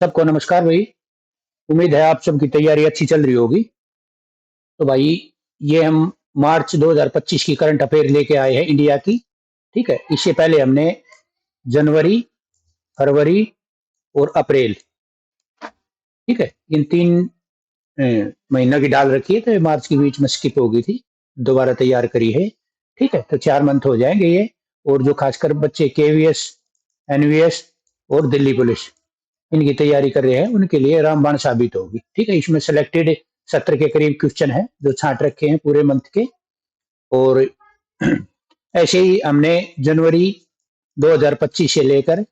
सबको नमस्कार भाई। उम्मीद है आप सबकी तैयारी अच्छी चल रही होगी। तो भाई ये हम मार्च 2025 की करंट अफेयर लेके आए हैं इंडिया की। ठीक है, इससे पहले हमने जनवरी, फरवरी और अप्रैल, ठीक है, इन तीन महीनों की डाल रखी है, तो ये मार्च के बीच में स्किप हो गई थी, दोबारा तैयार करी है। ठीक है, तो 4 मंथ हो जाएंगे ये। और जो खासकर बच्चे केवीएस, एनवीएस और दिल्ली पुलिस इनकी तैयारी कर रहे हैं उनके लिए रामबाण साबित होगी। ठीक है, इसमें सिलेक्टेड 70 के करीब क्वेश्चन है जो छांट रखे हैं पूरे मंथ के। और ऐसे ही हमने जनवरी 2025 से लेकर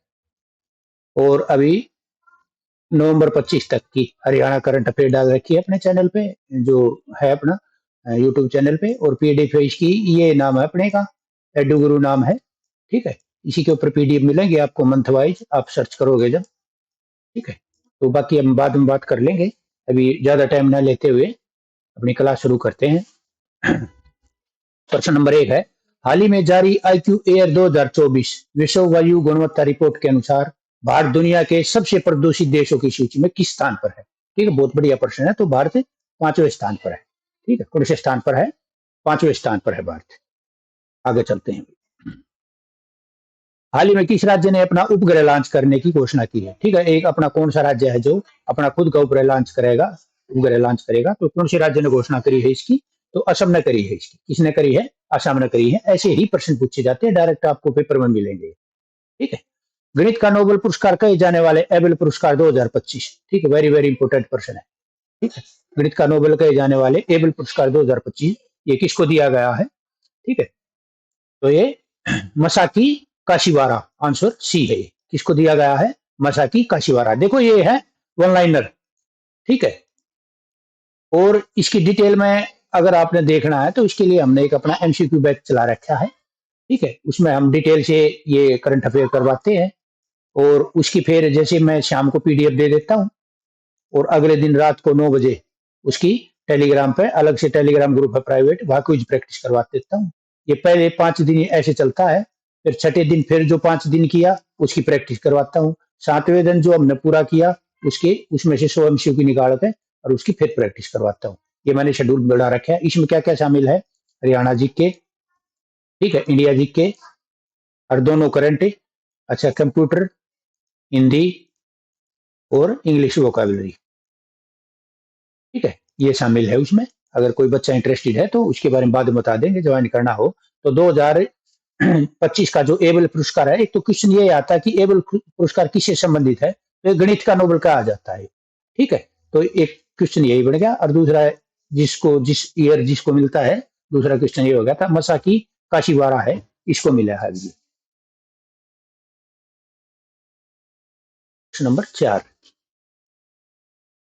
और अभी नवंबर 25 तक की हरियाणा करंट अफेयर डाल रखी है अपने चैनल पे, जो है अपना यूट्यूब चैनल पे। और पीडीएफ है इसकी, ये नाम है अपने का, एडू गुरु नाम है। ठीक है, इसी के ऊपर पीडीएफ मिलेंगे आपको मंथ वाइज, आप सर्च करोगे जब। ठीक है, तो बाकी हम बाद में बात कर लेंगे, अभी ज्यादा टाइम ना लेते हुए अपनी क्लास शुरू करते हैं। प्रश्न नंबर 1 है, हाल ही में जारी आईक्यू एयर 2024 विश्व वायु गुणवत्ता रिपोर्ट के अनुसार भारत दुनिया के सबसे प्रदूषित देशों की सूची में किस स्थान पर है? ठीक है, बहुत बढ़िया प्रश्न है। तो भारत 5वें स्थान पर है। ठीक है, कौन से स्थान पर है? 5वें स्थान पर है भारत। आगे चलते हैं। हाल ही में किस राज्य ने अपना उपग्रह लॉन्च करने की घोषणा की है? ठीक है, एक अपना कौन सा राज्य है जो अपना खुद का उपग्रह लॉन्च करेगा, उपग्रह लॉन्च करेगा? तो कौन से राज्य ने घोषणा करी है इसकी? तो असम ने करी है इसकी। किसने करी है? असम ने करी है। ऐसे ही प्रश्न पूछे जाते हैं, डायरेक्ट आपको पेपर में मिलेंगे। ठीक है, गणित का नोबेल पुरस्कार कहे जाने वाले एबेल पुरस्कार 2025। ठीक है, वेरी वेरी इंपोर्टेंट प्रश्न है। ठीक है, गणित का नोबेल कहे जाने वाले एबेल पुरस्कार 2025 ये किसको दिया गया है? ठीक है, तो ये मसाकी काशिवारा, आंसर सी है। किसको दिया गया है? मसाकी काशिवारा। देखो ये है वन लाइनर। ठीक है, और इसकी डिटेल में अगर आपने देखना है तो इसके लिए हमने एक अपना एमसीक्यू बैच चला रखा है। ठीक है, उसमें हम डिटेल से ये करंट अफेयर करवाते हैं। और उसकी फिर जैसे मैं शाम को पीडीएफ दे देता हूँ और अगले दिन रात को 9 बजे उसकी टेलीग्राम पे अलग से टेलीग्राम ग्रुप है प्राइवेट, वहां क्विज प्रैक्टिस करवा देता हूँ। ये पहले 5 दिन ऐसे चलता है, फिर छठे दिन फिर जो 5 दिन किया उसकी प्रैक्टिस करवाता हूँ। 7वें दिन जो हमने पूरा किया उसके उसमें से 100 एमसीक्यू की निकाल के और उसकी फिर प्रैक्टिस करवाता हूँ। ये मैंने शेड्यूल बना रखा है। इसमें क्या क्या शामिल है? हरियाणा जी के, ठीक है, इंडिया जी के, और दोनों करंट, अच्छा, कंप्यूटर, हिंदी और इंग्लिश वोकाबुलरी। ठीक है, ये शामिल है उसमें। अगर कोई बच्चा इंटरेस्टेड है तो उसके बारे में बाद में बता देंगे, ज्वाइन करना हो तो। 2025 का जो एबल पुरस्कार है, एक तो क्वेश्चन ये आता है कि एबल पुरस्कार किससे संबंधित है, तो गणित का नोबेल कहा जाता है। ठीक है, तो एक क्वेश्चन यही बन गया। और दूसरा है जिसको जिस ईयर जिसको मिलता है, दूसरा क्वेश्चन ये हो गया था मसाकी काशिवारा है, इसको मिला है ये। क्वेश्चन नंबर 4,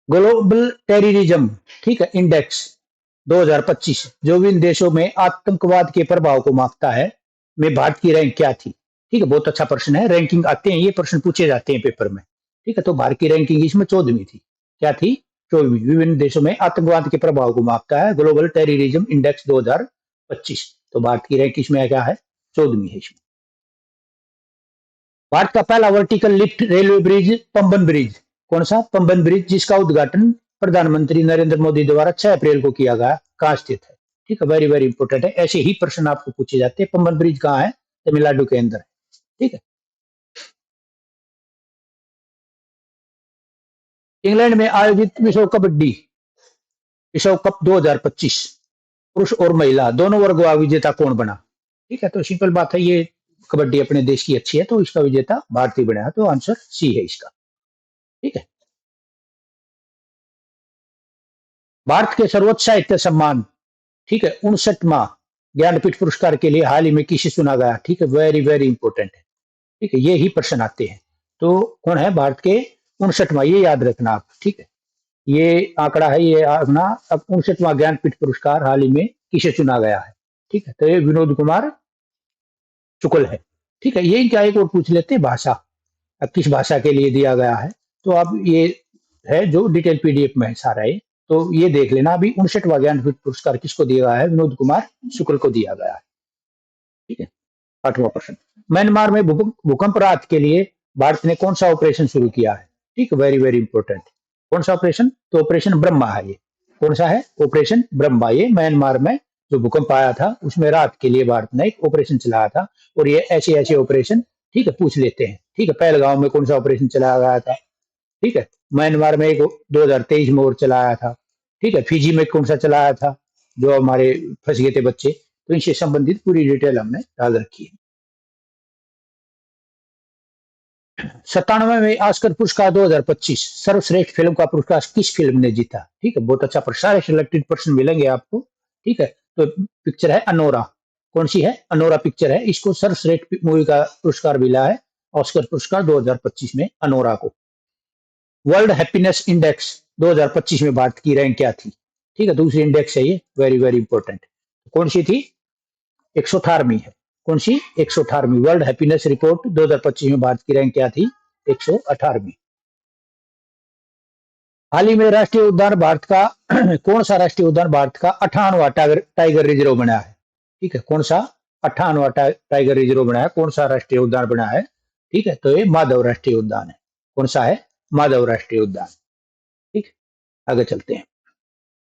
ग्लोबल टेररिज्म, ठीक है, इंडेक्स 2025 जो विभिन्न देशों में आतंकवाद के प्रभाव को मापता है, में भारत की रैंक क्या थी? ठीक है, बहुत अच्छा प्रश्न है। रैंकिंग आते हैं, ये प्रश्न पूछे जाते हैं पेपर में। ठीक है, तो भारत की रैंकिंग इसमें 14वीं थी। क्या थी? 14वीं। विभिन्न देशों में आतंकवाद के प्रभाव को मापता है, ग्लोबल टेररिज्म इंडेक्स 2025। तो भारत की रैंक इसमें क्या है? 14वीं है इसमें। भारत का पहला vertical lift railway bridge Pamban bridge, कौन सा? पंबन ब्रिज, जिसका उद्घाटन प्रधानमंत्री नरेंद्र मोदी द्वारा 6 अप्रैल को किया गया, कहाँ स्थित है? ठीक है, वेरी वेरी इंपोर्टेंट है। ऐसे ही प्रश्न आपको पूछे जाते हैं। पंबन ब्रिज कहाँ है? तमिलनाडु के अंदर है। ठीक है, इंग्लैंड में आयोजित विश्व कप 2025 पुरुष और महिला दोनों वर्ग का विजेता कौन बना? ठीक है, तो सिंपल बात है, ये कबड्डी अपने देश की अच्छी है, तो इसका विजेता भारतीय बना है, तो आंसर सी है इसका। ठीक है, भारत के सर्वोच्च साहित्य सम्मान, ठीक है, 59वां ज्ञानपीठ पुरस्कार के लिए हाल ही में किसे चुना गया? ठीक है, वेरी वेरी इंपोर्टेंट है। ठीक है, ये ही प्रश्न आते हैं। तो कौन है भारत के 59वां? ये याद रखना आप। ठीक है, ये आंकड़ा है, ये अपना अब 59वां ज्ञानपीठ पुरस्कार हाल ही में किसे चुना गया है? ठीक है, तो ये विनोद कुमार शुक्ल है। ठीक है, ये क्या, एक और पूछ लेते हैं भाषा, अब किस भाषा के लिए दिया गया है? तो अब ये है जो डिटेल पीडीएफ में है सारा ये, तो ये देख लेना। अभी 59वां ज्ञानपीठ पुरस्कार किसको दिया गया है? विनोद कुमार शुक्ल को दिया गया है। ठीक है, 8वां प्रश्न, म्यांमार में भूकंप राहत के लिए भारत ने कौन सा ऑपरेशन शुरू किया है? ठीक, वेरी वेरी इंपॉर्टेंट। कौन सा ऑपरेशन? तो ऑपरेशन ब्रह्मा है ये। कौन सा है? ऑपरेशन ब्रह्मा। ये म्यांमार में जो भूकंप आया था उसमें राहत के लिए भारत ने एक ऑपरेशन चलाया था। और ये ऐसे ऐसे ऑपरेशन, ठीक है, पूछ लेते हैं। ठीक है, पहलगांव में कौन सा ऑपरेशन चलाया गया था? ठीक है, म्यांमार में एक 2023 में और चलाया था। ठीक है, फिजी में कौन सा चलाया था जो हमारे फंस गए थे बच्चे? तो इनसे संबंधित पूरी डिटेल हमने डाल रखी है। 97 में ऑस्कर पुरस्कार 2025 सर्वश्रेष्ठ फिल्म का पुरस्कार किस फिल्म ने जीता? ठीक है, बहुत अच्छा प्रश्न, सारे सिलेक्टेड पर्सन मिलेंगे आपको। ठीक है, तो पिक्चर है अनोरा। कौन सी है? अनोरा पिक्चर है, इसको सर्वश्रेष्ठ मूवी का पुरस्कार मिला है, ऑस्कर पुरस्कार 2025 में अनोरा को। वर्ल्ड हैप्पीनेस इंडेक्स 2025 में भारत की रैंक क्या थी? ठीक है, दूसरी इंडेक्स है ये, वेरी वेरी इंपॉर्टेंट। कौन सी थी? 118वीं है। कौन सी? 118वीं। वर्ल्ड हैप्पीनेस रिपोर्ट 2025 में भारत की रैंक क्या थी? 118वीं। हाल ही में राष्ट्रीय उद्यान भारत का कौन सा राष्ट्रीय उद्यान भारत का 58वां टाइगर टाइगर रिजर्व बना है? ठीक है, कौन सा 58वां टाइगर रिजर्व बना है? कौन सा राष्ट्रीय उद्यान बना है? ठीक है, तो ये माधव राष्ट्रीय उद्यान है। कौन सा है? माधव राष्ट्रीय उद्यान। ठीक, आगे चलते हैं।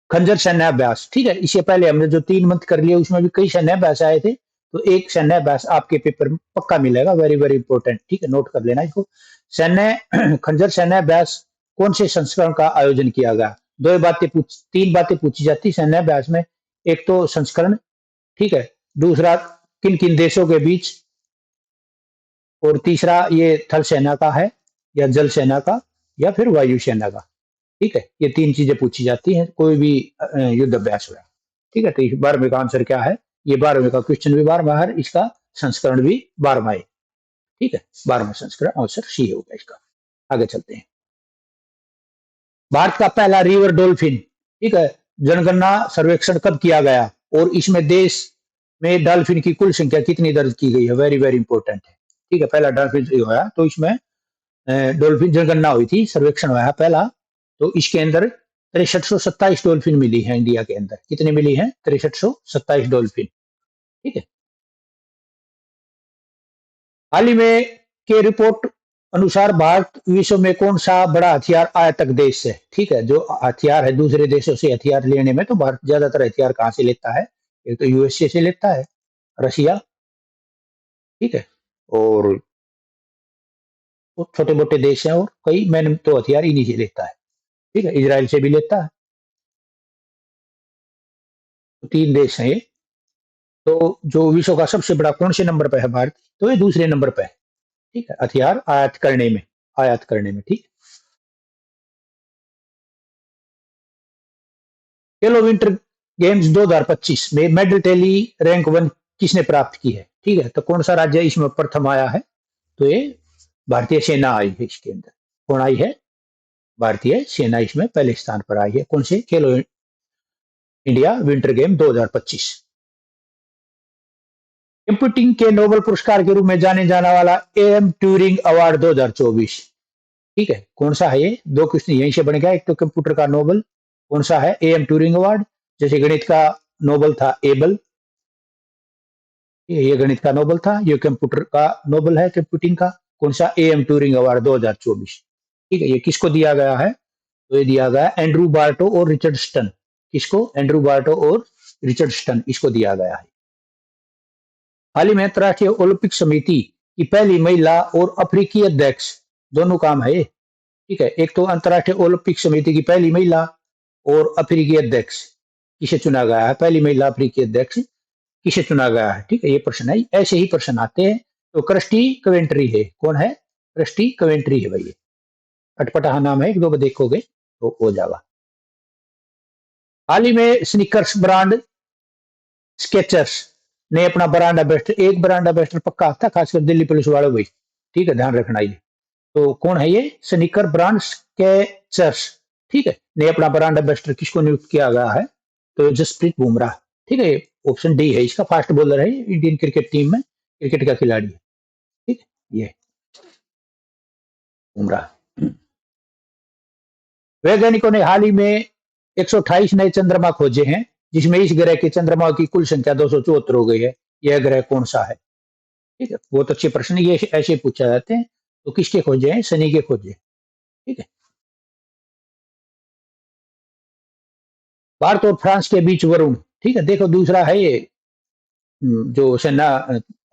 खंजर सैन्याभ्यास, ठीक है, इससे पहले हमने जो 3 मंथ कर लिए उसमें भी कई सैन्याभ्यास आए थे, तो एक सैन्याभ्यास आपके पेपर में पक्का मिलेगा, वेरी वेरी इंपॉर्टेंट। ठीक है, नोट कर लेना इसको। सैन्य खंजर सैन्याभ्यास कौन से संस्करण का आयोजन किया गया? 3 बातें पूछी जाती सैन्याभ्यास में। एक तो संस्करण, ठीक है, दूसरा किन किन देशों के बीच, और तीसरा ये थल सेना का है या जल सेना का या फिर वायु सेना का। ठीक है, ये 3 चीजें पूछी जाती हैं कोई भी युद्ध अभ्यास में। ठीक है, तो इस 12वें का आंसर क्या है? ये 12वें का क्वेश्चन भी 12वां है, इसका संस्करण भी 12वां है। ठीक है, 12वां संस्करण, आंसर सी होगा इसका। आगे चलते हैं। भारत का पहला रिवर डॉल्फिन, ठीक है, जनगणना सर्वेक्षण कब किया गया और इसमें देश में डॉल्फिन की कुल संख्या कितनी दर्ज की गई है? वेरी वेरी इंपॉर्टेंट है। ठीक है, पहला डॉल्फिन जो हुआ तो इसमें डॉल्फिन जनगणना हुई थी, सर्वेक्षण हुआ पहला, तो इसके अंदर 6327 डॉल्फिन मिली है इंडिया के अंदर। कितने मिली है? 6327 डॉल्फिन। ठीक है, हाल ही में के रिपोर्ट अनुसार भारत विश्व में कौन सा बड़ा हथियार आयातक देश है? ठीक है, जो हथियार है दूसरे देशों से हथियार लेने में, तो भारत ज्यादातर हथियार कहाँ से लेता है? एक तो यूएसए से लेता है, रशिया, ठीक है, और छोटे मोटे देश हैं, और कई मैंने तो हथियार इन्हीं से लेता है। ठीक है, इजराइल से भी लेता है। तो 3 देश हैं ये। तो जो विश्व का सबसे बड़ा कौन से नंबर पे है भारत? तो ये दूसरे नंबर पे है। ठीक है, हथियार आयात करने में। ठीक, खेलो विंटर गेम्स 2025 में मेडल टैली रैंक 1 किसने प्राप्त की है? ठीक है, तो कौन सा राज्य इसमें प्रथम आया है? तो ये भारतीय सेना आई है इसके अंदर। कौन आई है? भारतीय सेना इसमें पहले स्थान पर आई है। कौन से? खेलो इंडिया विंटर गेम 2025। कंप्यूटिंग के नोबेल पुरस्कार के रूप में जाने जाने वाला एम ट्यूरिंग अवार्ड 2024, ठीक है, कौन सा है? ये 2 क्वेश्चन यहीं से बन गया। एक तो कंप्यूटर का नोबेल कौन सा है? M Turing award. जैसे गणित का नोबेल था एबल, ये गणित का नोबेल था, ये कंप्यूटर का नोबेल है कंप्यूटिंग का। कौन सा? M Turing award 2024। ठीक है, ये किसको दिया गया है? तो ये दिया गया एंड्रू बार्टो और रिचर्ड स्टन। किसको? एंड्रू बार्टो और रिचर्ड स्टन, इसको दिया गया है। हाल ही में अंतर्राष्ट्रीय ओलंपिक समिति की पहली महिला और अफ्रीकी अध्यक्ष, दोनों काम है ये। ठीक है, एक तो अंतर्राष्ट्रीय ओलंपिक समिति की पहली महिला और अफ्रीकी अध्यक्ष किसे चुना गया है? पहली महिला अफ्रीकी अध्यक्ष किसे चुना गया है? ठीक है, ये प्रश्न है, ऐसे ही प्रश्न आते हैं। तो क्रिस्टी कवेंट्री है। कौन है? क्रिस्टी कवेंट्री है भाई, ये अटपटा नाम है, एक दो बार देखोगे तो हो जाएगा। हाल ही में स्निकर्स ब्रांड स्केचर्स ने अपना ब्रांड एम्बेसडर, एक ब्रांड एम्बेसडर पक्का आता, खासकर दिल्ली पुलिस वालों भाई। ठीक है, ध्यान रखना ये। तो कौन है ये? स्निकर ब्रांड स्केचर्स, ठीक है, ने अपना ब्रांड एम्बेसडर किसको नियुक्त किया गया है? तो जसप्रीत बुमराह। ठीक है, ऑप्शन डी है इसका, फास्ट बॉलर है, इंडियन क्रिकेट टीम में क्रिकेट का खिलाड़ी है। ठीक है, ये बुमराह। वैज्ञानिकों ने हाल ही में 128 नए चंद्रमा खोजे हैं, जिसमें इस ग्रह के चंद्रमा की कुल संख्या 274 हो गई है। यह ग्रह कौन सा है? ठीक है, बहुत अच्छे प्रश्न ये ऐसे पूछा जाते हैं। तो किसके खोजे हैं? शनि के खोजे। ठीक है। भारत और फ्रांस के बीच वरुण, ठीक है। देखो दूसरा है ये जो सेना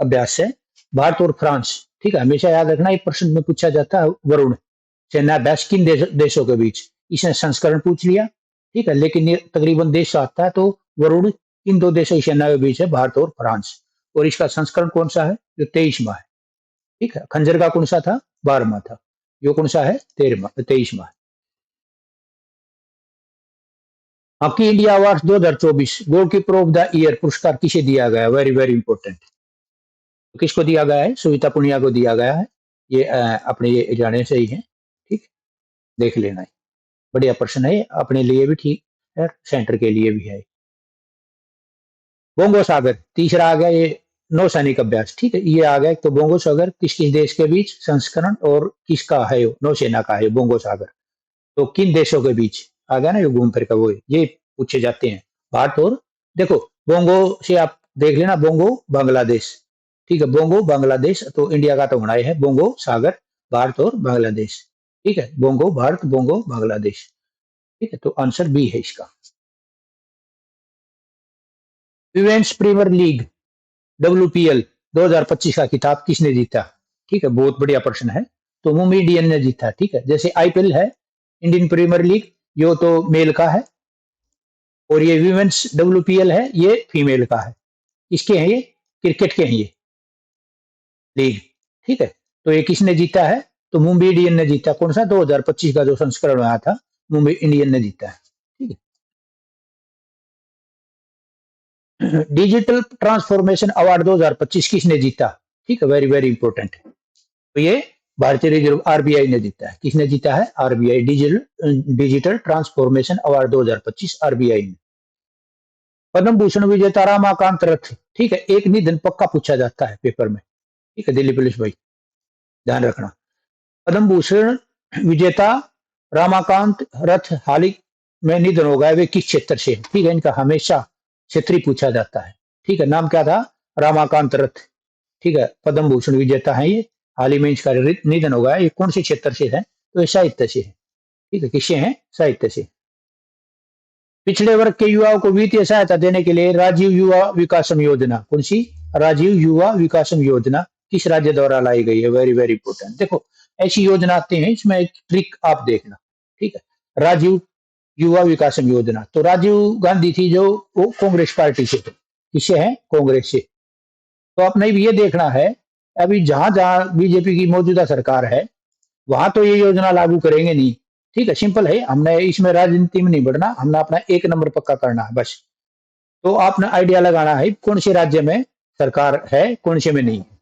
अभ्यास है, भारत और फ्रांस, ठीक है। हमेशा याद रखना, एक प्रश्न में पूछा जाता है वरुण सेना अभ्यास किन देशों के बीच। इसने संस्करण पूछ लिया, ठीक है, लेकिन ये तकरीबन देश आता है, तो वरुण किन दो देशों की सेना के बीच है, भारत और फ्रांस। और इसका संस्करण कौन सा है, जो 23वां है, ठीक है। खंजर का कौन सा था, 12वां था। यो कौन सा है, 23वां। Hockey India award 2024 goalkeeper of the year पुरस्कार किसे दिया गया, वेरी वेरी इंपॉर्टेंट। किसको दिया गया है, सुविता पुनिया को दिया गया है। ये अपने ये जाने से ही है, ठीक, देख लेना है। बढ़िया प्रश्न है, अपने लिए भी ठीक है, सेंटर के लिए भी है। बोंगो सागर तीसरा आ गया, ये नौसैनिक अभ्यास, ठीक है। ये आ गया, तो बोंगो सागर किस किस देश के बीच संस्करण, और किसका है, नौसेना का है बोंगो सागर। तो किन देशों के बीच आ गया ना, ये घूम फिर का वो ये पूछे जाते हैं। भारत और, देखो बोंगो से आप देख लेना, बोंगो बांग्लादेश, ठीक है। बोंगो बांग्लादेश, तो इंडिया का तो होना ही है बोंगो सागर, भारत और बांग्लादेश, ठीक है। बोंगो भारत, बोंगो बांग्लादेश, ठीक है। तो आंसर बी है इसका। विमेंस प्रीमियर लीग WPL 2025 का खिताब किसने जीता, ठीक है। बहुत बढ़िया प्रश्न है। तो मुंबई इंडियन ने जीता, ठीक है। जैसे IPL है, इंडियन प्रीमियर लीग, यो तो मेल का है, और ये विमेंस WPL है, ये फीमेल का है। इसके हैं ये, क्रिकेट के हैं ये लीग, ठीक है। तो ये किसने जीता है, तो मुंबई इंडियन ने जीता। कौन सा, 2025 का जो संस्करण आया था, मुंबई इंडियन ने जीता है, ठीक है। डिजिटल ट्रांसफॉर्मेशन अवार्ड 2025 किसने जीता, ठीक है, वेरी वेरी इंपॉर्टेंट। तो ये भारतीय रिजर्व RBI ने जीता है। किसने जीता है, RBI, digital transformation award 2025 RBI ने। पद्म भूषण विजेता रामाकांत रथ, ठीक है, एक निधन पक्का पूछा जाता है पेपर में, ठीक है, दिल्ली पुलिस भाई ध्यान रखना। पद्म भूषण विजेता रामाकांत रथ हाल ही में निधन हो गया, वे किस क्षेत्र से, ठीक है। इनका हमेशा क्षेत्रीय पूछा जाता है, ठीक है। नाम क्या था, रामाकांत रथ, ठीक है। पद्म भूषण विजेता है ये, हाल ही में इसका निधन हो गया। ये कौन से क्षेत्र से है, तो ये साहित्य से है, ठीक है। किससे है, साहित्य से। पिछड़े वर्ग के युवाओं को वित्तीय सहायता देने के लिए राजीव युवा विकासम योजना, कौन सी, राजीव युवा विकासम योजना किस राज्य द्वारा लाई गई है, वेरी वेरी इंपोर्टेंट। देखो ऐसी योजना आती है, इसमें एक ट्रिक आप देखना, ठीक है। राजीव युवा विकासम योजना, तो राजीव गांधी थी जो, वो कांग्रेस पार्टी से थे, किससे है, कांग्रेस से। तो आपने भी ये देखना है, अभी जहां जहां बीजेपी की मौजूदा सरकार है, वहां तो ये योजना लागू करेंगे नहीं, ठीक है। सिंपल है, हमने इसमें राजनीति में नहीं बढ़ना, हमने अपना एक नंबर पक्का करना है बस। तो आपने आइडिया लगाना है कौन से राज्य में सरकार है, कौन से में नहीं है,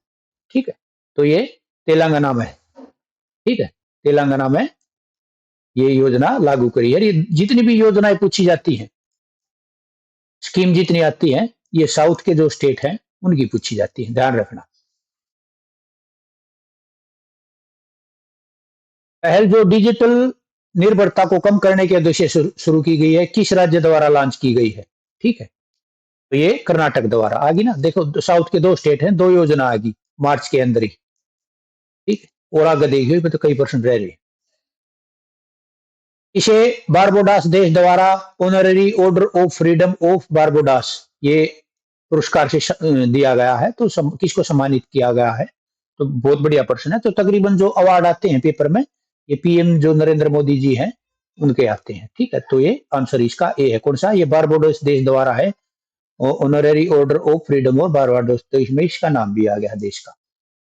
ठीक है। तो ये तेलंगाना में है, ठीक है। तेलंगाना में ये योजना लागू करी है। ये जितनी भी योजनाएं पूछी जाती हैं, स्कीम जितनी आती है, ये साउथ के जो स्टेट हैं उनकी पूछी जाती है, ध्यान रखना। पहल जो डिजिटल निर्भरता को कम करने के उद्देश्य से शुरू की गई है, किस राज्य द्वारा लॉन्च की गई है, ठीक है। तो ये कर्नाटक द्वारा आ गई ना। देखो साउथ के दो स्टेट हैं, दो योजना आ गई मार्च के अंदर ही, ठीक है। और आगे देखिए तो कई परसेंट रह रहे। इसे बारबोडास देश द्वारा honorary order of freedom of Barbados, ये पुरस्कार से दिया गया है। तो किसको सम्मानित किया गया है, तो बहुत बढ़िया प्रश्न है। तो तकरीबन जो अवार्ड आते हैं पेपर में, ये PM जो नरेंद्र मोदी जी हैं उनके आते हैं, ठीक है। तो ये आंसर इसका ए है। कौन सा, ये बारबोडोस देश द्वारा है, ऑनररी ऑर्डर ऑफ फ्रीडम और बारबाडोस, तो इसमें इसका नाम भी आ गया देश का,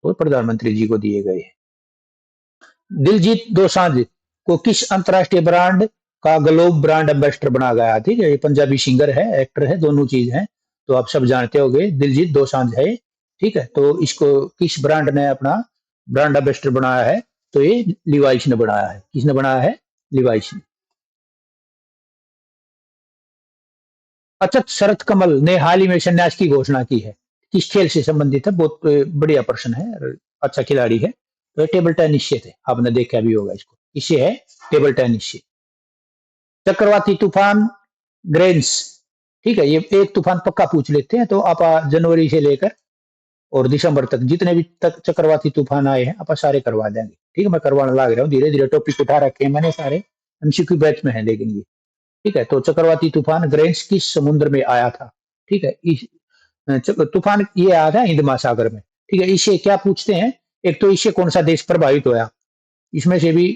और प्रधानमंत्री जी को दिए गए हैं। दिलजीत दोसांझ को किस अंतरराष्ट्रीय ब्रांड का ग्लोब ब्रांड एम्बेसडर बना गया, ठीक है। ये पंजाबी सिंगर है, एक्टर है, दोनों चीज है, तो आप सब जानते होंगे दिलजीत दोसांझ है, ठीक है। तो इसको किस ब्रांड ने अपना ब्रांड एम्बेसडर बनाया है, तो ये लिवाइस ने बनाया है। किसने बनाया है, लिवाइस ने। अचत शरत कमल ने हाल ही में संन्यास की घोषणा की है, किस खेल से संबंधित है, बहुत बढ़िया प्रश्न है, अच्छा खिलाड़ी है। तो टेबल टेनिस से थे, आपने देखा भी होगा इसको, इससे है टेबल टेनिस से। चक्रवाती तूफान ग्रेन्स, ठीक है। ये एक तूफान पक्का पूछ लेते हैं, तो आप जनवरी से लेकर और दिसंबर तक जितने भी तक चक्रवाती तूफान आए हैं आप सारे करवा देंगे। ठीक है, मैं करवाने लग रहा हूँ, धीरे धीरे टॉपिक उठा रखे हैं मैंने सारे, एमसीक्यू बैच में है लेकिन ये, ठीक है। तो चक्रवाती तूफान ग्रेन्स किस समुद्र में आया था, ठीक है। तूफान ये आया था हिंद महासागर में, ठीक है। इससे क्या पूछते हैं, एक तो इससे कौन सा देश प्रभावित होया, इसमें से भी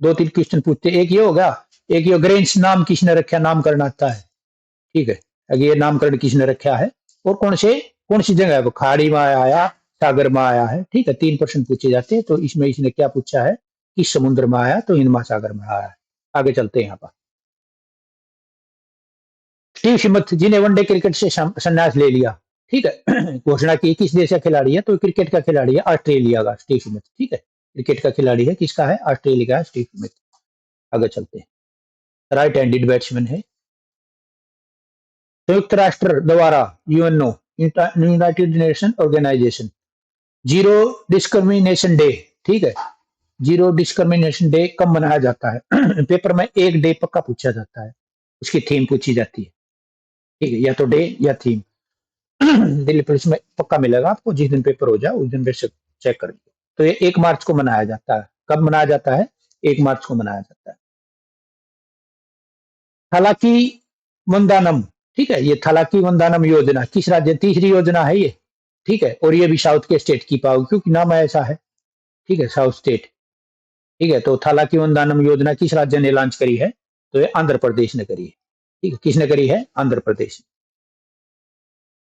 दो तीन क्वेश्चन पूछते हैं। एक ये होगा, एक ये ग्रेन्स नाम किसने रखा, नामकरण आता है, ठीक है। अगर ये नामकरण किसने रखा है, और कौन सी जगह है वो, खाड़ी में आया, सागर में आया है, ठीक है। 3 प्रश्न पूछे जाते हैं। तो इसमें इसने क्या पूछा है, किस समुद्र में आया, तो हिंद महासागर में आया है। आगे चलते हैं यहाँ पर। स्टीव स्मिथ जिन्हें वनडे क्रिकेट से संन्यास ले लिया, ठीक है। घोषणा की, किस देश का खिलाड़ी है, तो क्रिकेट का खिलाड़ी है ऑस्ट्रेलिया का स्टीव स्मिथ, ठीक है। क्रिकेट का खिलाड़ी है, किसका है, ऑस्ट्रेलिया का स्टीव स्मिथ। आगे चलते हैं। राइट हैंडेड बैट्समैन है। संयुक्त राष्ट्र द्वारा UNO, United Nation Organization, zero discrimination day, ठीक है। जीरो डिस्क्रिमिनेशन डे कब मनाया जाता है। पेपर में एक डे पक्का पूछा जाता है, उसकी थीम पूछी जाती है, ठीक है। या तो डे या थीम। दिल्ली पुलिस में पक्का मिलेगा आपको, जिस दिन पेपर हो जाए उस दिन बेशक चेक कर लीजिए। तो ये 1 मार्च को मनाया जाता है। कब मनाया जाता है, 1 मार्च को मनाया जाता है। थलाकी वंदानम, ठीक है। ये थलाकी वंदानम योजना किस राज्य, तीसरी योजना है ये, ठीक है। और ये भी साउथ के स्टेट की पाओ, क्योंकि नाम ऐसा है, ठीक है, साउथ स्टेट, ठीक है। तो थलाकी वंदानम योजना किस राज्य ने लॉन्च करी है, तो ये आंध्र प्रदेश ने करी है, ठीक है। किसने करी है, आंध्र प्रदेश।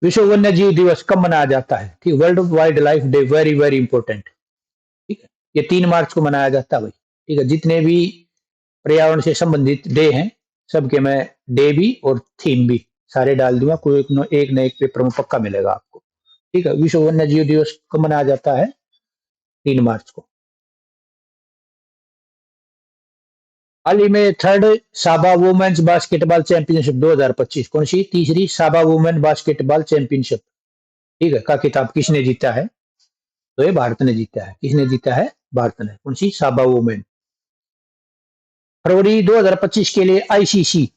विश्व वन्य जीव दिवस कब मनाया जाता है, ठीक, world wild life day, very very important, ठीक है। ये 3 मार्च को मनाया जाता है भाई, ठीक है। जितने भी पर्यावरण से संबंधित डे हैं, सबके मैं डे भी और थीम भी सारे डाल दूंगा, कोई एक न एक पेपर में पक्का मिलेगा आपको, ठीक है। विश्व वन्य जीव दिवस कब मनाया जाता है, 3 मार्च को। हाल ही में थर्ड साबा वुमेन्स बास्केटबॉल चैंपियनशिप 2025, कौन सी, तीसरी साबा वुमेन बास्केटबॉल चैंपियनशिप, ठीक है, का खिताब किसने जीता है, तो ये भारत ने जीता है। किसने जीता है, भारत ने। कौन सी, साबा वुमेन। फरवरी 2025 के लिए ICC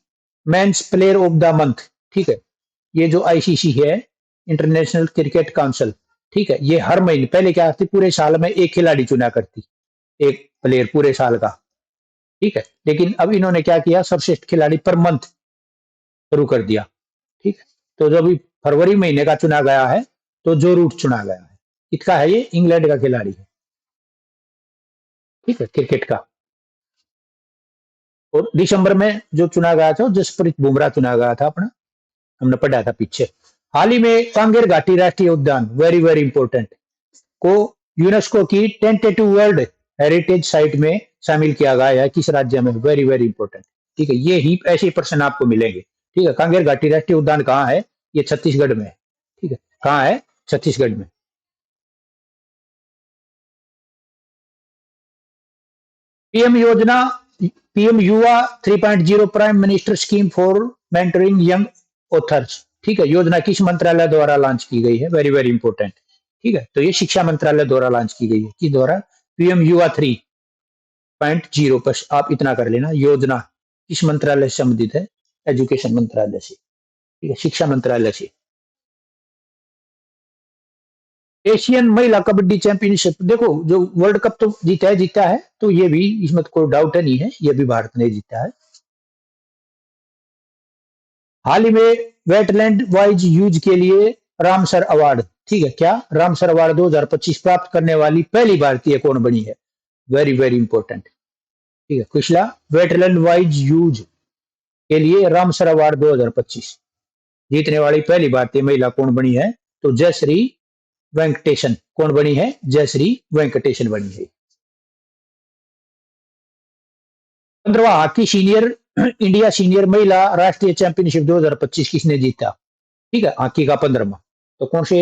men's player of the month, ठीक है। ये जो आईसीसी है, इंटरनेशनल क्रिकेट काउंसिल, ठीक है, ये हर महीने, पहले क्या थी, पूरे साल में एक खिलाड़ी चुना करती, एक प्लेयर पूरे साल का, ठीक है। लेकिन अब इन्होंने क्या किया, सर्वश्रेष्ठ खिलाड़ी पर मंथ शुरू कर दिया, ठीक है। तो जब फरवरी महीने का चुना गया है, तो जो रूट चुना गया है, किसका है, ये इंग्लैंड का खिलाड़ी है, ठीक है, क्रिकेट का। और दिसंबर में जो चुना गया था, जसप्रीत बुमराह चुना गया था अपना, हमने पढ़ा था पीछे। हाल ही में कांगेर घाटी राष्ट्रीय उद्यान, वेरी वेरी इंपॉर्टेंट, को यूनेस्को की टेंटेटिव वर्ल्ड हेरिटेज साइट में शामिल किया गया है, किस राज्य में, वेरी वेरी इंपॉर्टेंट, ठीक है। ये ही ऐसे ही प्रश्न आपको मिलेंगे, ठीक है। कांगेर घाटी राष्ट्रीय उद्यान कहाँ है, ये छत्तीसगढ़ में है, ठीक है। कहाँ है, छत्तीसगढ़ में। पीएम योजना, पीएम युवा 3.0 prime minister scheme for mentoring young authors, ठीक है। योजना किस मंत्रालय द्वारा लॉन्च की गई है, वेरी वेरी इंपॉर्टेंट, ठीक है। तो ये शिक्षा मंत्रालय द्वारा लॉन्च की गई है, किस द्वारा, पीएम युवा 3.0। बस आप इतना कर लेना, योजना किस मंत्रालय से संबंधित है, एजुकेशन मंत्रालय से, ठीक है, शिक्षा मंत्रालय से। एशियन महिला कबड्डी चैंपियनशिप, देखो जो वर्ल्ड कप तो जीता है, तो ये भी, इसमें तो कोई डाउट नहीं है, ये भी भारत ने जीता है। हाल ही में वेटलैंड वाइज यूज के लिए रामसर अवार्ड, ठीक है, क्या, रामसर अवार्ड 2025 प्राप्त करने वाली पहली भारतीय कौन बनी है, वेरी वेरी इंपॉर्टेंट, ठीक है। पिछला वेटलैंड वाइज यूज के लिए रामसर अवार्ड 2025 जीतने वाली पहली भारतीय महिला कौन बनी है, तो जयश्री वेंकटेशन, कौन बनी है, जयश्री वेंकटेशन बनी है। 15वां हॉकी सीनियर इंडिया सीनियर महिला राष्ट्रीय चैंपियनशिप 2025 किसने जीता, ठीक है, हॉकी का 15वां। तो कौन से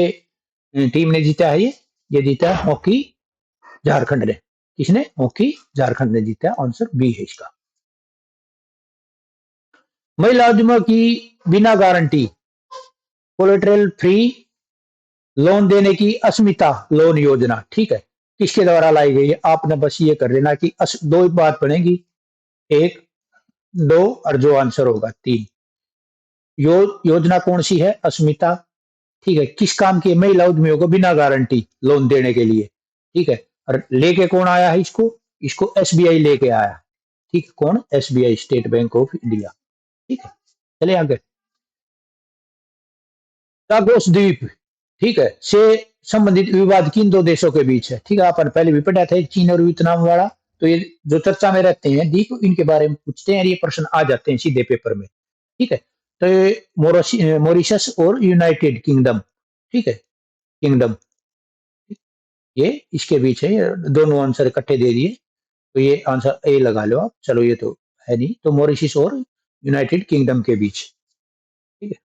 टीम ने जीता है, ये जीता है हॉकी झारखंड ने। किसने, हॉकी झारखंड ने जीता, आंसर बी है इसका। महिला उद्यमों की बिना गारंटी कोलेटरल फ्री लोन देने की अस्मिता लोन योजना, ठीक है, किसके द्वारा लाई गई है, आपने बस ये कर लेना कि दो बात बनेगी, एक, दो, और जो आंसर होगा 3। योजना कौन सी है, अस्मिता, ठीक है। किस काम की, महिला उद्यमियों को बिना गारंटी लोन देने के लिए, ठीक है। और लेके कौन आया है इसको? इसको एसबीआई लेके आया। ठीक, कौन? SBI, state bank of India. ठीक है, चले आगे। लागोस द्वीप, ठीक है, से संबंधित विवाद किन दो देशों के बीच है? ठीक है, अपन पहले भी पढ़ा था चीन और वियतनाम वाला। तो ये जो चर्चा में रहते हैं द्वीप, इनके बारे में पूछते हैं, ये प्रश्न आ जाते हैं सीधे पेपर में। ठीक है, तो ये मॉरिशस और यूनाइटेड किंगडम, ठीक है, किंगडम, ये इसके बीच है। दोनों आंसर इकट्ठे दे दिए, तो ये आंसर ए लगा लो आप। चलो, ये तो है नहीं, तो मॉरिशस और यूनाइटेड किंगडम के बीच। ठीक है,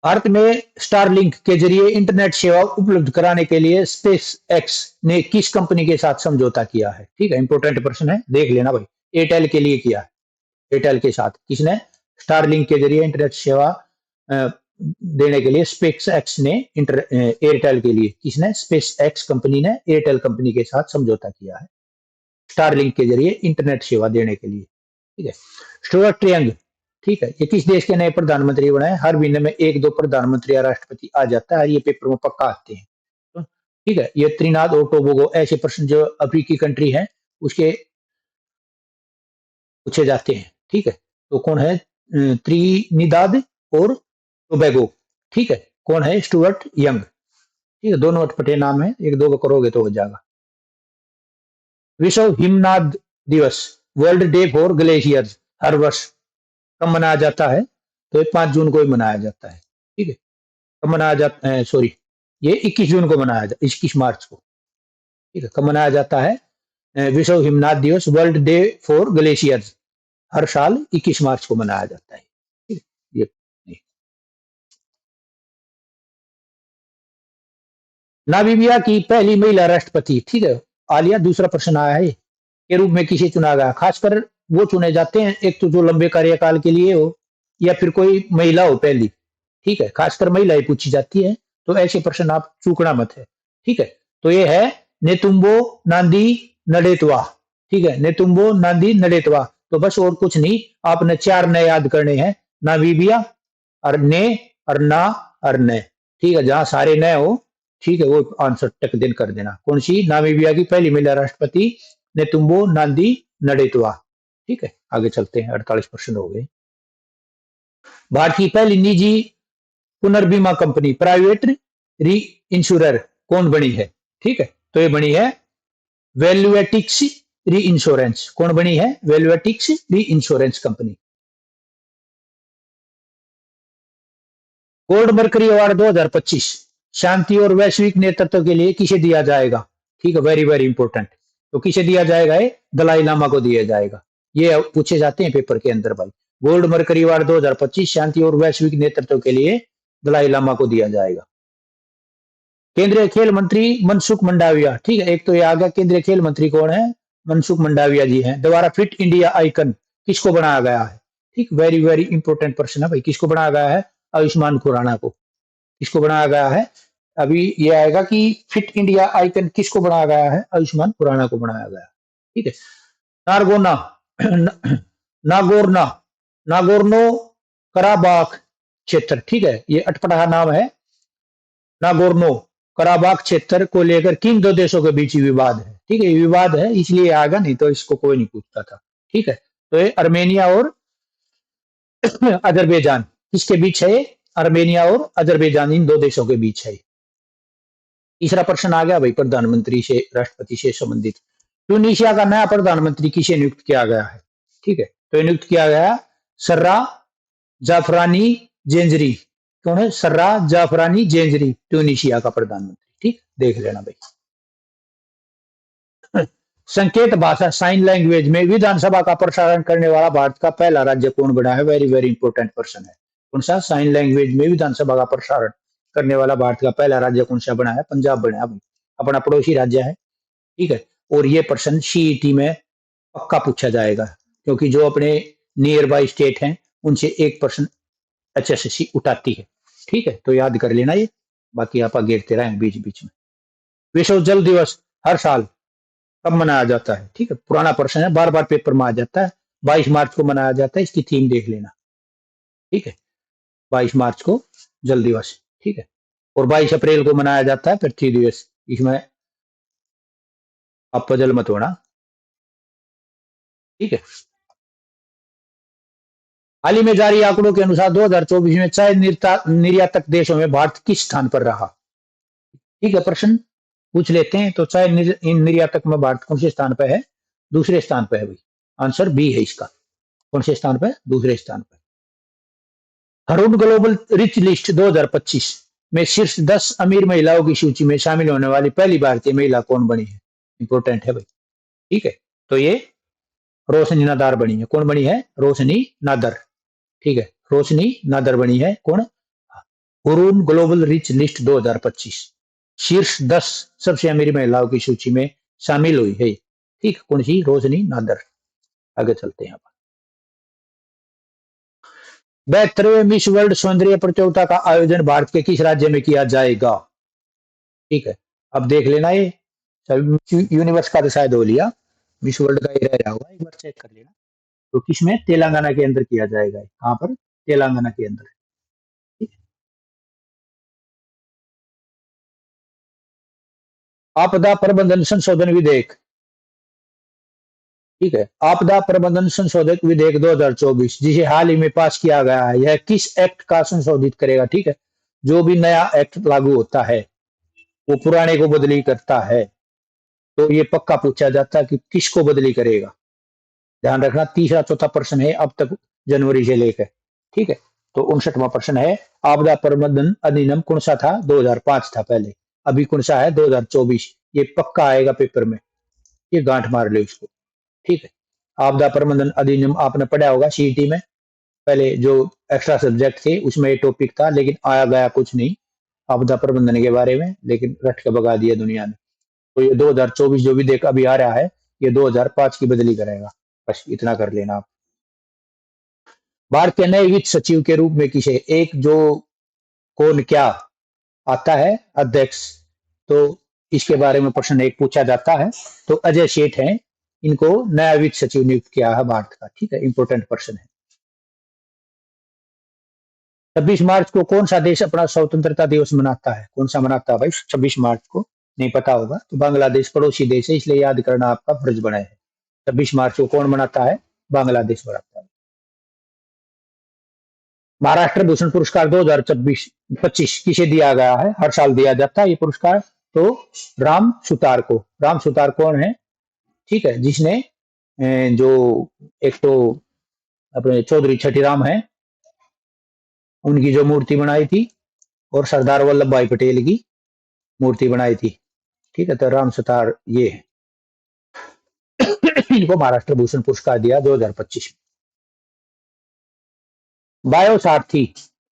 भारत में स्टारलिंक के जरिए इंटरनेट सेवा उपलब्ध कराने के लिए स्पेस एक्स ने किस कंपनी के साथ समझौता किया है? ठीक है, इंपोर्टेंट प्रश्न है, देख लेना भाई। एयरटेल के लिए किया है, एयरटेल के साथ किसने? स्टारलिंक के जरिए इंटरनेट सेवा अ, देने के लिए स्पेस एक्स ने एयरटेल के लिए किसने? स्पेस एक्स कंपनी ने एयरटेल कंपनी के साथ समझौता किया है स्टारलिंक के जरिए इंटरनेट सेवा देने के लिए। ठीक है, स्टुअर्ट यंग, ठीक है, ये किस देश के नए प्रधानमंत्री बनाए? हर महीने में एक दो प्रधानमंत्री या राष्ट्रपति आ जाता है, ये पेपर में पक्का आते हैं। तो ठीक है, ये त्रिनाद और टोबोगो, ऐसे प्रश्न जो अफ्रीकी कंट्री है उसके पूछे जाते हैं। ठीक है, तो कौन है? त्रिनिदाद और टोबैगो। ठीक है, कौन है? Stuart young. ठीक है, दोनों अटपटे नाम है, एक दो को करोगे तो हो जाएगा। विश्व हिमनाद दिवस, वर्ल्ड डे फॉर ग्लेशियर्स, हर वर्ष कब मनाया जाता है? तो ये 5 जून को ही मनाया जाता है। ठीक है, कब मनाया जाता है? सॉरी, ये 21 जून को मनाया जाता, 21 मार्च को। ठीक है, कब मनाया जाता है? विश्व हिमनाद दिवस, वर्ल्ड डे फॉर ग्लेशियर्स, हर साल 21 मार्च को मनाया जाता है। ठीक है, ये नामीबिया की पहली महिला राष्ट्रपति, ठीक है, आलिया, दूसरा प्रश्न आया है, के रूप में किसे चुना गया? खासकर वो चुने जाते हैं, एक तो जो लंबे कार्यकाल के लिए हो, या फिर कोई महिला हो पहली। ठीक है, खासकर महिलाएं पूछी जाती है, तो ऐसे प्रश्न आप चूकना मत है। ठीक है, तो ये है नेतुम्बो नांदी नडेतवा। ठीक है, नेतुम्बो नांदी नडेतवा। तो बस और कुछ नहीं, आपने 4 नए याद करने हैं, नामीबिया और ने और ना और ने। ठीक है, जहां सारे नए हो, ठीक है, वो आंसर टक दिन कर देना। कौन सी? नामीबिया की पहली महिला राष्ट्रपति नेतुम्बो नांदी नडेतवा। ठीक है, आगे चलते हैं, 48% हो गए। भारत की पहली निजी पुनर्बीमा कंपनी, प्राइवेट री इंश्योरर कौन बनी है? ठीक है, तो ये बनी है वैल्यूएटिक्स री इंश्योरेंस। कौन बनी है? वैल्यूएटिक्स री insurance company. Gold mercury award 2025 शांति और वैश्विक नेतृत्व के लिए किसे दिया जाएगा? ठीक है, वेरी वेरी इंपॉर्टेंट। तो किसे दिया जाएगा? ये दलाई लामा को दिया जाएगा। ये पूछे जाते हैं पेपर के अंदर भाई। गोल्ड मर्करी अवार्ड 2025 शांति और वैश्विक नेतृत्व के लिए दलाई लामा को दिया जाएगा। केंद्रीय खेल मंत्री मनसुख मंडाविया, ठीक है, एक तो ये आ गया। केंद्रीय खेल मंत्री कौन है? मनसुख मंडाविया जी हैं। दोबारा फिट इंडिया आइकन किसको बनाया गया है? ठीक, वेरी वेरी इंपॉर्टेंट प्रश्न है भाई, किसको बनाया गया है? आयुष्मान खुराना को। किसको बनाया गया है? अभी ये आएगा कि फिट इंडिया आइकन किसको बनाया गया है? आयुष्मान खुराना को बनाया गया। ठीक है, नारगोना नागोरना नागोर्नो कराबाख क्षेत्र, ठीक है, ये अटपटा नाम है। नागोर्नो कराबाख क्षेत्र को लेकर किन दो देशों के बीच विवाद है? ठीक है, ये विवाद है इसलिए आएगा, नहीं तो इसको कोई नहीं पूछता था। ठीक है, तो ये अर्मेनिया और अजरबैजान किसके बीच है? अर्मेनिया और अजरबैजान, इन दो देशों के बीच है। तीसरा प्रश्न आ गया भाई, प्रधानमंत्री से, राष्ट्रपति से संबंधित। ट्यूनीशिया का नया प्रधानमंत्री किसे नियुक्त किया गया है? ठीक है, तो नियुक्त किया गया सर्रा जाफरानी जेंजरी। कौन है? सर्रा जाफरानी जेंजरी, ट्यूनीशिया का प्रधानमंत्री। ठीक, देख लेना भाई। संकेत भाषा, साइन लैंग्वेज में विधानसभा का प्रसारण करने वाला भारत का पहला राज्य कौन बना है? वेरी वेरी इंपॉर्टेंट क्वेश्चन है। कौन सा? साइन लैंग्वेज में विधानसभा का प्रसारण करने वाला भारत का पहला राज्य कौन सा बना है? पंजाब बना है, अपना पड़ोसी राज्य है। ठीक है, और ये प्रश्न सीईटी में पक्का पूछा जाएगा, क्योंकि जो अपने नियर बाई स्टेट हैं उनसे एक प्रश्न एचएसएससी उठाती है। ठीक है, तो याद कर लेना ये, बाकी आप गिरते रहें बीच बीच में। विश्व जल दिवस हर साल कब मनाया जाता है? ठीक है, पुराना प्रश्न है, बार बार पेपर में आ जाता है। 22 मार्च को मनाया जाता है, इसकी थीम देख लेना। ठीक है, 22 मार्च को जल दिवस। ठीक है, और 22 अप्रैल को मनाया जाता है पृथ्वी दिवस। इसमें आप पजल मत होना, ठीक है। हाल ही में जारी आंकड़ों के अनुसार 2024 में चाय निर्यातक देशों में भारत किस स्थान पर रहा? ठीक है, प्रश्न पूछ लेते हैं। तो चाय निर्यातक में भारत कौन से स्थान पर है? दूसरे स्थान पर है भाई। आंसर बी है इसका। कौन से स्थान पर? दूसरे स्थान पर। हरून ग्लोबल रिच लिस्ट 2025 में शीर्ष 10 अमीर महिलाओं की सूची में शामिल होने वाली पहली भारतीय महिला कौन बनी है? इंपोर्टेंट है भाई, ठीक है। तो ये रोशनी नादर बनी है। कौन बनी है? रोशनी नादर, ठीक है। रोशनी नादर बनी है। कौन? हुरून ग्लोबल रिच लिस्ट 2025 शीर्ष 10 सबसे अमीर महिलाओं की सूची में शामिल हुई है, ठीक। कौन सी? रोशनी नादर। आगे चलते हैं। 72वें मिस वर्ल्ड सौंदर्य प्रतियोगिता का आयोजन भारत के किस राज्य में किया जाएगा? ठीक है, अब देख लेना। ये यूनिवर्स का तो शायद हो लिया, मिस वर्ल्ड का ही रह रहा होगा, एक बार चेक कर लेना। तो किसमें? तेलंगाना के अंदर किया जाएगा। कहां पर? तेलंगाना के अंदर, ठीक है? आपदा प्रबंधन संशोधन विधेयक, ठीक है। आपदा प्रबंधन संशोधक विधेयक 2024 जिसे हाल ही में पास किया गया है, यह किस एक्ट का संशोधित करेगा? ठीक है, जो भी नया एक्ट लागू होता है वो पुराने को बदली करता है। तो ये पक्का पूछा जाता है कि किसको बदली करेगा। ध्यान रखना, तीसरा चौथा प्रश्न है अब तक जनवरी से लेकर, ठीक है। तो 59वां प्रश्न है, आपदा प्रबंधन अधिनियम कौन सा था? 2005 था पहले। अभी कौन सा है? 2024। ये पक्का आएगा पेपर में, ये गांठ मार लो इसको, ठीक है। आपदा प्रबंधन अधिनियम आपने पढ़ा होगा सीईटी में, पहले जो एक्स्ट्रा सब्जेक्ट थे उसमें ये टॉपिक था, लेकिन आया गया कुछ नहीं आपदा प्रबंधन के बारे में, लेकिन रट के भगा दिया दुनिया ने। तो ये 2024 जो विधेयक अभी आ रहा है, ये 2005 की बदली करेगा। बस इतना कर लेना आप। भारत के नए वित्त सचिव के रूप में किसे? एक जो कौन क्या आता है? अध्यक्ष। तो इसके बारे में प्रश्न एक पूछा जाता है। तो अजय सेठ हैं, इनको नया वित्त सचिव नियुक्त किया है भारत का, ठीक है। इंपोर्टेंट प्रश्न है। 26 मार्च को कौन सा देश अपना स्वतंत्रता दिवस मनाता है? कौन सा मनाता है भाई 26 मार्च को? नहीं पता होगा तो बांग्लादेश पड़ोसी देश है, इसलिए याद करना आपका फर्ज बना है। 26 मार्च को कौन मनाता है? बांग्लादेश मनाता है। महाराष्ट्र भूषण पुरस्कार 2024-25 किसे दिया गया है? हर साल दिया जाता है ये पुरस्कार। तो राम सुतार को। राम सुतार कौन है? ठीक है, जिसने जो एक तो अपने चौधरी छठीराम है उनकी जो मूर्ति बनाई थी, और सरदार वल्लभ भाई पटेल की मूर्ति बनाई थी, ठीक है। तो राम सुतार ये है। इनको महाराष्ट्र भूषण पुरस्कार दिया 2025 में। बायो सारथी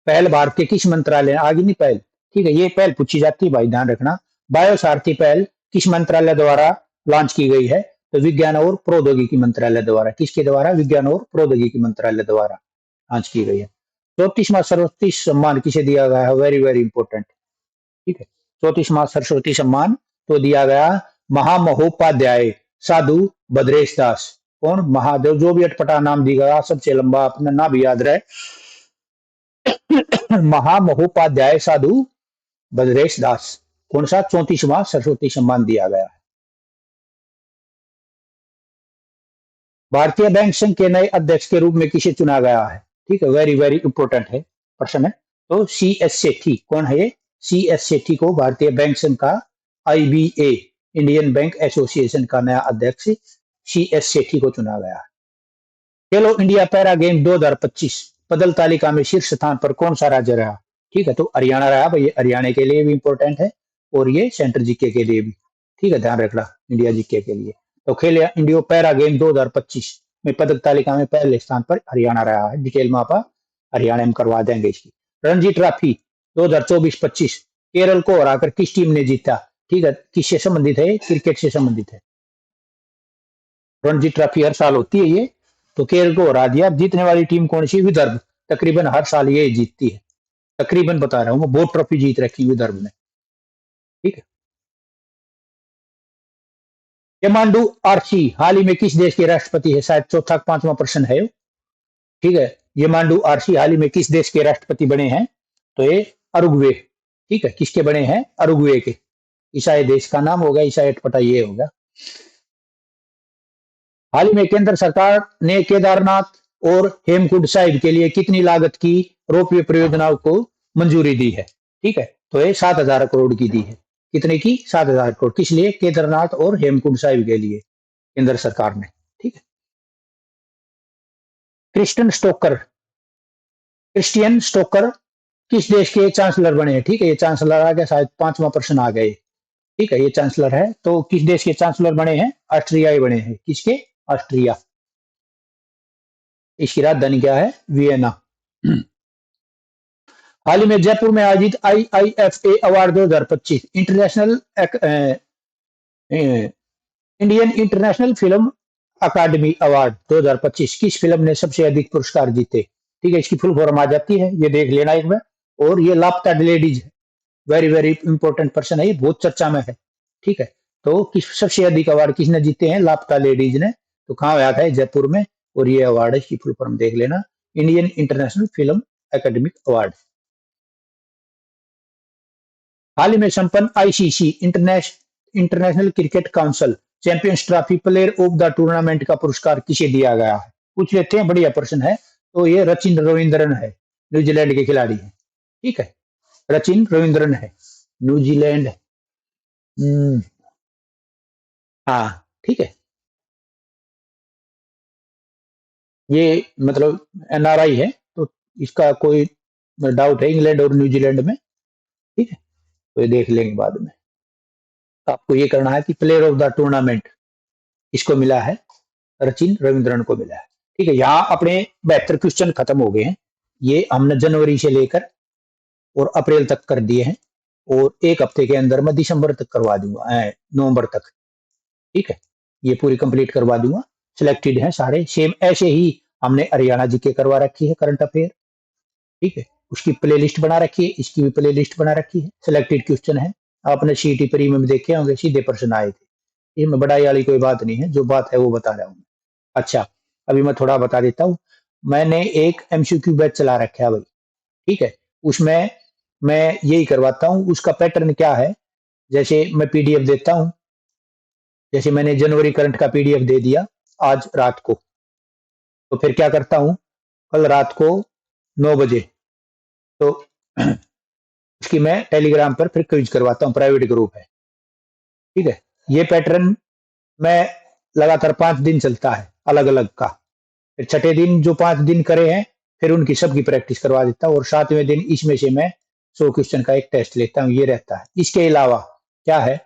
पहल भारत के किस मंत्रालय? आगे नहीं पहल, ठीक है, ये पहल पूछी जाती है भाई, ध्यान रखना। बायो सारथी पहल किस मंत्रालय द्वारा लॉन्च की गई है? तो विज्ञान और प्रौद्योगिकी मंत्रालय द्वारा। किसके द्वारा? विज्ञान और प्रौद्योगिकी मंत्रालय द्वारा लॉन्च की गई है। 34वां सरस्वती सम्मान किसे दिया गया है? वेरी वेरी इंपॉर्टेंट, ठीक है। 34वां सरस्वती सम्मान तो दिया गया महामहोपाध्याय साधु भद्रेश दास। कौन? महादेव, जो भी अटपटा नाम दिया गया, सबसे लंबा अपना नाम भी याद रहे, महामहोपाध्याय साधु भद्रेश दास। कौन सा? 34वां सरस्वती सम्मान दिया गया है। भारतीय बैंक संघ के नए अध्यक्ष के रूप में किसे चुना गया है? ठीक है, वेरी वेरी इंपॉर्टेंट है प्रश्न है। तो सी एस सेठी। कौन है ये? सी एस सेठी को भारतीय बैंक संघ का, आईबीए इंडियन बैंक एसोसिएशन का नया अध्यक्ष सी एस सेठी को चुना गया है। खेलो इंडिया पैरा गेम 2025 पदक तालिका में शीर्ष स्थान पर कौन सा राज्य रहा? ठीक है, तो हरियाणा रहा भाई। हरियाणा के लिए भी इंपॉर्टेंट है, और ये सेंट्रल जीके के लिए भी, ठीक है, ध्यान रखना इंडिया जीके के लिए। तो खेल इंडिया पैरा गेम 2025 में पदक तालिका में पहले स्थान पर हरियाणा रहा है। डिटेल में आप हरियाणा में करवा देंगे इसकी। रणजी ट्रॉफी 2024-25 केरल को हराकर किस टीम ने जीता? ठीक है, किससे संबंधित है? क्रिकेट से संबंधित है। रणजी ट्रॉफी हर साल होती है ये, तो केरल को हरा दिया। जीतने वाली टीम कौन सी? विदर्भ। तकरीबन हर साल ये जीतती है, तकरीबन बता रहा हूँ, बहुत ट्रॉफी जीत रखी विदर्भ ने, ठीक है। यमांडू आर्ची हाल ही में किस देश के राष्ट्रपति है? शायद चौथा पांचवा प्रश्न है, ठीक है। यमांडू आर्ची हाल ही में किस देश के राष्ट्रपति बने हैं? तो ये उरुग्वे, ठीक है, किसके बने हैं? उरुग्वे के। ईसाई देश का नाम हो गया, ईसाई अटपटा ये हो गया। हाल ही में केंद्र सरकार ने केदारनाथ और हेमकुंड साहिब के लिए कितनी लागत की रोपवे परियोजनाओं को मंजूरी दी है? ठीक है, तो ये 7,000 करोड़ की दी है। कितने की? 7,000 करोड़। किस लिए? केदारनाथ और हेमकुंड साहिब के लिए केंद्र सरकार ने। ठीक है। क्रिस्टन स्टोकर क्रिस्टियन स्टोकर किस देश के चांसलर बने हैं? ठीक है, ये चांसलर आ गया, शायद 5वां प्रश्न आ गए। ठीक है, ये चांसलर है, तो किस देश के चांसलर बने हैं? ऑस्ट्रियाई बने हैं। किसके? ऑस्ट्रिया। इसकी राजधानी क्या है? वियना। हाल ही में जयपुर में आयोजित IIFA award 2025 international Indian international film academy award 2025 किस फिल्म ने सबसे अधिक पुरस्कार जीते? ठीक है, इसकी फुल फॉर्म आ जाती है, ये देख लेना एक बार। और ये लापता लेडीज है, वेरी वेरी इंपॉर्टेंट पर्सन है, ये बहुत चर्चा में है। ठीक है, तो किस सबसे अधिक अवार्ड किसने जीते हैं? लापता लेडीज ने। तो कहाँ आया था? जयपुर में। और ये अवार्ड है, इसकी फुल फॉर्म देख लेना, Indian international film academic award. हाल ही में संपन्न ICC international cricket council champions trophy player of the tournament का पुरस्कार किसे दिया गया है? पूछ लेते हैं, बढ़िया प्रश्न है। तो ये रचिन रविंद्रन है, न्यूजीलैंड के खिलाड़ी हैं। ठीक है, रचिन रविंद्रन है, न्यूजीलैंड। हम्म, हाँ, ठीक है। ये मतलब NRI है, तो इसका कोई डाउट है इंग्लैंड और न्यूजीलैंड में। ठीक है, तो ये देख लेंगे बाद में। तो आपको ये करना है कि प्लेयर ऑफ द टूर्नामेंट इसको मिला है, रचिन रविंद्रन को मिला है। ठीक है, यहाँ अपने 72 क्वेश्चन खत्म हो गए हैं। ये हमने जनवरी से लेकर और अप्रैल तक कर दिए हैं, और एक हफ्ते के अंदर मैं दिसंबर तक करवा दूंगा, नवंबर तक। ठीक है, ये पूरी कंप्लीट करवा दूंगा। सिलेक्टेड हैं सारे सेम, ऐसे ही हमने हरियाणा जीके करवा रखी है, करंट अफेयर। ठीक है, उसकी प्ले लिस्ट बना रखी है, इसकी भी प्ले लिस्ट बना रखी है, सिलेक्टेड क्वेश्चन है। आपने CT प्रीमियम देखे होंगे, सीधे प्रश्न आए थे। इसमें बड़ाई वाली कोई बात नहीं है, जो बात है वो बता रहा हूँ। अच्छा, अभी मैं थोड़ा बता देता हूँ। मैंने एक MCQ बैच चला रखा है भाई। ठीक है, उसमें मैं यही करवाता हूँ। उसका पैटर्न क्या है? जैसे मैं PDF देता हूँ, जैसे मैंने जनवरी करंट का PDF दे दिया आज रात को, तो फिर क्या करता हूँ, कल रात को 9 बजे, तो उसकी मैं टेलीग्राम पर फिर क्विज करवाता हूँ, प्राइवेट ग्रुप है। ठीक है, ये पैटर्न मैं लगातार 5 दिन चलता है अलग अलग का। फिर छठे दिन जो 5 दिन करे हैं, फिर उनकी सबकी प्रैक्टिस करवा देता हूँ, और 7वें दिन इसमें से मैं 100 क्वेश्चन का एक टेस्ट लेता हूँ, ये रहता है। इसके अलावा क्या है,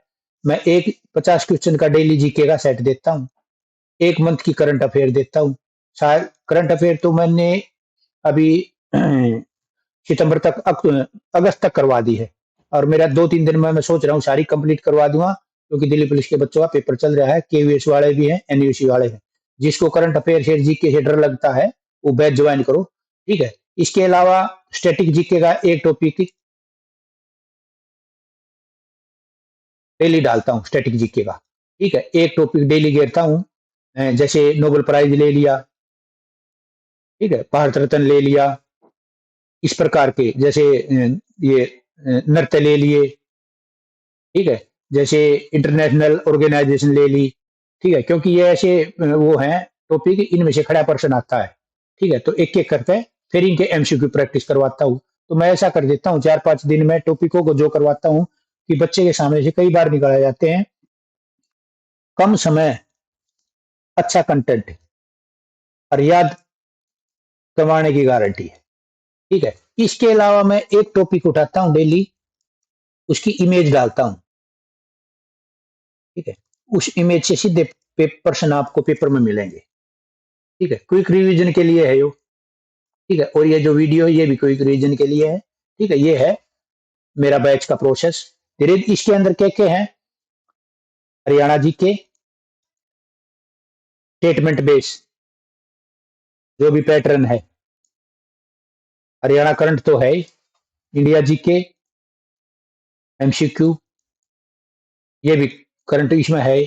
मैं एक 50 क्वेश्चन का डेली जीके का सेट देता हूँ, एक मंथ की करंट अफेयर देता हूँ। शायद करंट अफेयर तो मैंने अभी सितंबर तक, अगस्त तक करवा दी है, और मेरा 2-3 दिन में मैं सोच रहा हूँ सारी कंप्लीट करवा दूंगा, क्योंकि दिल्ली पुलिस के बच्चों का पेपर चल रहा है, KVS वाले भी हैं, NUC वाले हैं। जिसको करंट अफेयर से जीके से डर लगता है, वो बैच ज्वाइन करो। ठीक है, इसके अलावा स्टैटिक जीके का एक टॉपिक डेली डालता हूँ, स्टैटिक जीके का। ठीक है, एक टॉपिक डेली घेरता हूँ। जैसे नोबेल प्राइज ले लिया, ठीक है, भारत रत्न ले लिया, इस प्रकार के, जैसे ये नृत्य ले लिए। ठीक है, जैसे इंटरनेशनल ऑर्गेनाइजेशन ले ली। ठीक है, क्योंकि ये ऐसे वो हैं टॉपिक, इनमें से खड़ा प्रश्न आता है। ठीक है, तो एक एक करके फिर इनके MCQ प्रैक्टिस करवाता हूँ। तो मैं ऐसा कर देता हूँ, 4-5 दिन में टॉपिकों को जो करवाता हूँ, कि बच्चे के सामने से कई बार निकाले जाते हैं, कम समय, अच्छा कंटेंट, और याद करवाने की गारंटी है। ठीक है, इसके अलावा मैं एक टॉपिक उठाता हूँ डेली, उसकी इमेज डालता हूँ। ठीक है, उस इमेज से सीधे प्रश्न आपको पेपर में मिलेंगे। ठीक है, क्विक रिवीजन के लिए है यो। ठीक है, और ये जो वीडियो है, ये भी क्विक रिवीजन के लिए है। ठीक है, ये है मेरा बैच का प्रोसेस। धीरे इसके अंदर क्या क्या है? हरियाणा जी के स्टेटमेंट बेस, जो भी पैटर्न है, हरियाणा करंट तो है, इंडिया जी के MCQ, ये भी करंट इसमें है,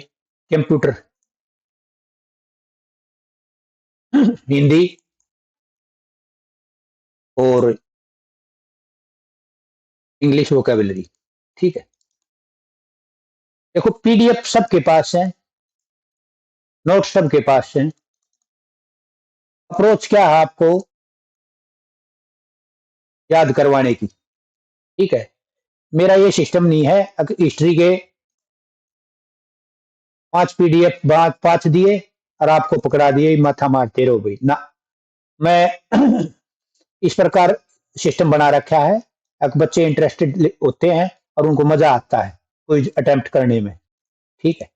कंप्यूटर, हिंदी, और इंग्लिश वोकेबलरी। ठीक है, देखो पीडीएफ सबके पास है, नोट्स सबके पास है। अप्रोच क्या है आपको याद करवाने की? ठीक है, मेरा ये सिस्टम नहीं है हिस्ट्री के 5 पीडीएफ बाद 5 दिए और आपको पकड़ा दिए माथा मारते रहो भाई ना। मैं इस प्रकार सिस्टम बना रखा है, अब बच्चे इंटरेस्टेड होते हैं और उनको मजा आता है कोई अटेम्प्ट करने में। ठीक है,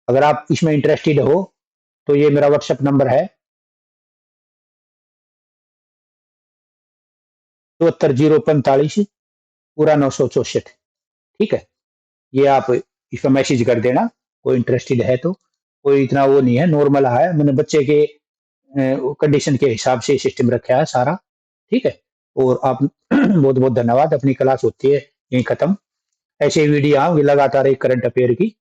अगर आप इसमें इंटरेस्टेड हो तो ये मेरा व्हाट्सएप नंबर है 72045 पूरा 964। ठीक है, ये आप इसमें मैसेज कर देना, कोई इंटरेस्टेड है तो। कोई इतना वो नहीं है, नॉर्मल है, मैंने बच्चे के कंडीशन के हिसाब से सिस्टम रखा है सारा। ठीक है, और आप बहुत बहुत धन्यवाद। अपनी क्लास होती है यहीं खत्म, ऐसे वीडियो आऊंगी लगातार एक करंट अफेयर की।